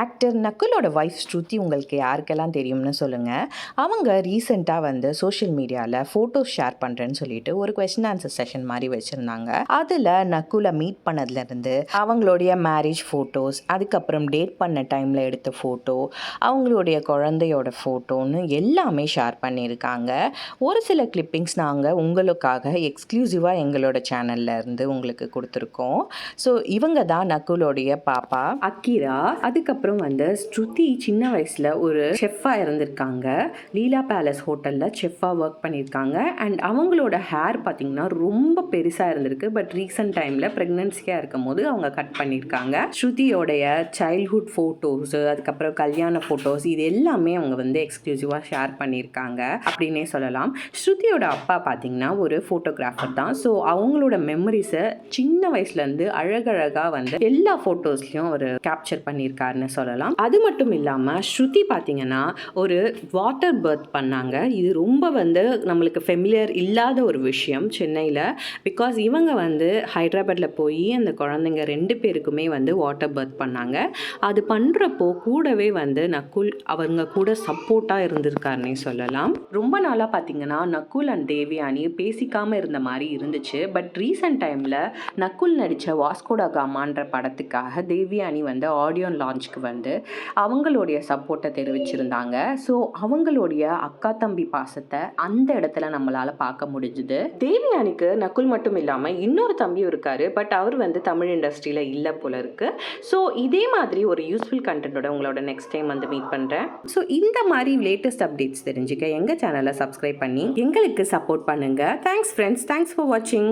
Actor நக்குலோட wife ஸ்ருதி உங்களுக்கு யாருக்கெல்லாம் தெரியும்னு சொல்லுங்கள். அவங்க ரீசெண்டாக வந்து சோஷியல் மீடியாவில் ஃபோட்டோஸ் ஷேர் பண்ணுறேன்னு சொல்லிட்டு ஒரு கொஸ்டின் ஆன்சர் செஷன் மாதிரி வச்சுருந்தாங்க. அதில் நக்குலை மீட் பண்ணதுலேருந்து அவங்களுடைய மேரேஜ் ஃபோட்டோஸ், அதுக்கப்புறம் டேட் பண்ண டைமில் எடுத்த ஃபோட்டோ, அவங்களுடைய குழந்தையோட ஃபோட்டோன்னு எல்லாமே ஷேர் பண்ணியிருக்காங்க. ஒரு சில கிளிப்பிங்ஸ் நாங்கள் உங்களுக்காக எக்ஸ்க்ளூசிவாக எங்களோட சேனலில் இருந்து உங்களுக்கு கொடுத்துருக்கோம். ஸோ இவங்க தான் நக்குலோடைய பாப்பா அக்கீரா. அதுக்கப்புறம் வந்து ஸ்ருதி சின்ன வயசில் ஒரு செஃப்பாக இருந்திருக்காங்க. லீலா பேலஸ் ஹோட்டலில் செஃப்பாக ஒர்க் பண்ணியிருக்காங்க. அண்ட் அவங்களோட ஹேர் பார்த்திங்கன்னா ரொம்ப பெருசாக இருந்திருக்கு. பட் ரீசெண்ட் டைமில் ப்ரெக்னென்சியாக இருக்கும் போது அவங்க கட் பண்ணியிருக்காங்க. ஸ்ருதியோடைய சைல்ட்ஹுட் ஃபோட்டோஸு, அதுக்கப்புறம் கல்யாண ஃபோட்டோஸ், இது எல்லாமே அவங்க வந்து எக்ஸ்க்ளூசிவாக ஷேர் பண்ணியிருக்காங்க அப்படின்னே சொல்லலாம். ஸ்ருதியோட அப்பா பார்த்திங்கன்னா ஒரு ஃபோட்டோகிராஃபர் தான். ஸோ அவங்களோட மெமரிஸை சின்ன வயசுலேருந்து அழகழகாக வந்து எல்லா ஃபோட்டோஸ்லையும் அவர் கேப்சர் பண்ணியிருக்காருன்னு சொல்லலாம். அது மட்டும் இல்லாமல் ஸ்ருதி பார்த்திங்கன்னா ஒரு வாட்டர் பர்த் பண்ணாங்க. இது ரொம்ப வந்து நம்மளுக்கு ஃபெமிலியர் இல்லாத ஒரு விஷயம் சென்னையில். பிகாஸ் இவங்க வந்து ஹைதராபாத்தில் போய் அந்த குழந்தைங்க 2 பேருக்குமே வந்து வாட்டர் பர்த் பண்ணாங்க. அது பண்ணுறப்போ கூடவே வந்து நக்குல் அவங்க கூட சப்போர்ட்டாக இருந்திருக்காருன்னே சொல்லலாம். ரொம்ப நாளாக பார்த்திங்கன்னா நக்குல் அண்ட் தேவயானி பேசிக்காமல் இருந்த மாதிரி இருந்துச்சு. பட் ரீசெண்ட் டைமில் நக்குல் நடித்த வாஸ்கோடா காமான்ற படத்துக்காக தேவயானி வந்து ஆடியோ லான்ச்சுக்கு வந்து அவங்களுடைய சப்போர்ட்டை தெரிவிச்சிருந்தாங்க. ஸோ அவங்களுடைய அக்கா தம்பி பாசத்தை அந்த இடத்துல நம்மளால் பார்க்க முடிஞ்சுது. தேவயானிக்கு நக்குல் மட்டும் இல்லாமல் இன்னொரு தம்பியும் இருக்கார். பட் அவர் வந்து தமிழ் இண்டஸ்ட்ரியில் இல்லை போல இருக்கு. ஸோ இதே மாதிரி ஒரு யூஸ்ஃபுல் கண்டென்ட்டோட உங்களோட நெக்ஸ்ட் டைம் வந்து மீட் பண்ணுறேன். ஸோ இந்த மாதிரி லேட்டஸ்ட் அப்டேட்ஸ் தெரிஞ்சுக்க எங்கள் சேனலை சப்ஸ்கிரைப் பண்ணி எங்களுக்கு சப்போர்ட் பண்ணுங்கள். Thanks friends. தேங்க்ஸ் ஃபார் வாட்சிங்.